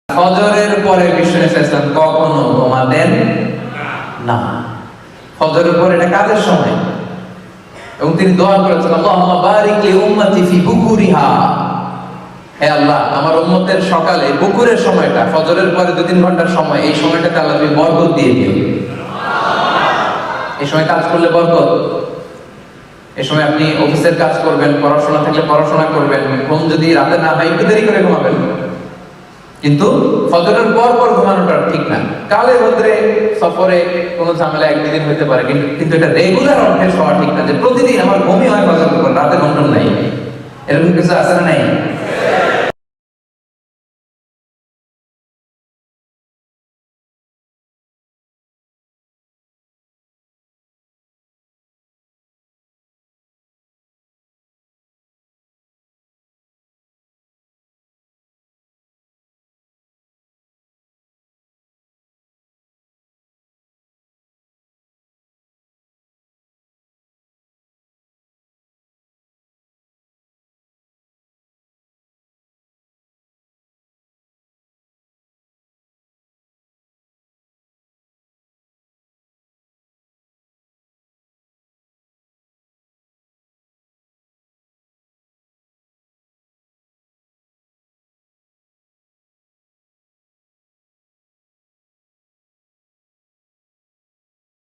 ফজরের পরে বিশ্বনবী সাল্লাল্লাহু আলাইহি ওয়াসাল্লাম কখনো ঘুমাতেন না। ফজরের পরে এটা কাজের সময়, এবং তিনি দোয়া করেছেন, আল্লাহুম্মা বারিক লি উম্মতি ফি বুকুরিহা, হে আল্লাহ আমার উম্মতের সকালে বুকুরের সময়টা, ফজরের পরে 2-3 ঘন্টার সময়, এই সময়টাতে আল্লাহ তুমি বরকত দিয়ে দিও। এই সময় কাজ করলে বরকত, এই সময় আপনি অফিসের কাজ করবেন, পড়াশোনা থাকলে পড়াশোনা করবেন, ঘুম যদি রাতে না হয় একটু দেরি করে ঘুমাবেন, কিন্তু ফজরের পর পর ঘুমানোটা ঠিক না। কালে রোদ্রে সফরে কোনো ঝামেলা 1-2 দিন হতে পারে, কিন্তু এটা রেগুলার অভ্যাস হওয়া ঠিক না, যে প্রতিদিন আমার ঘুমই হয় ফজরের পর, রাতে ঘুম নাই, এরকম কিছু আছে না নাই?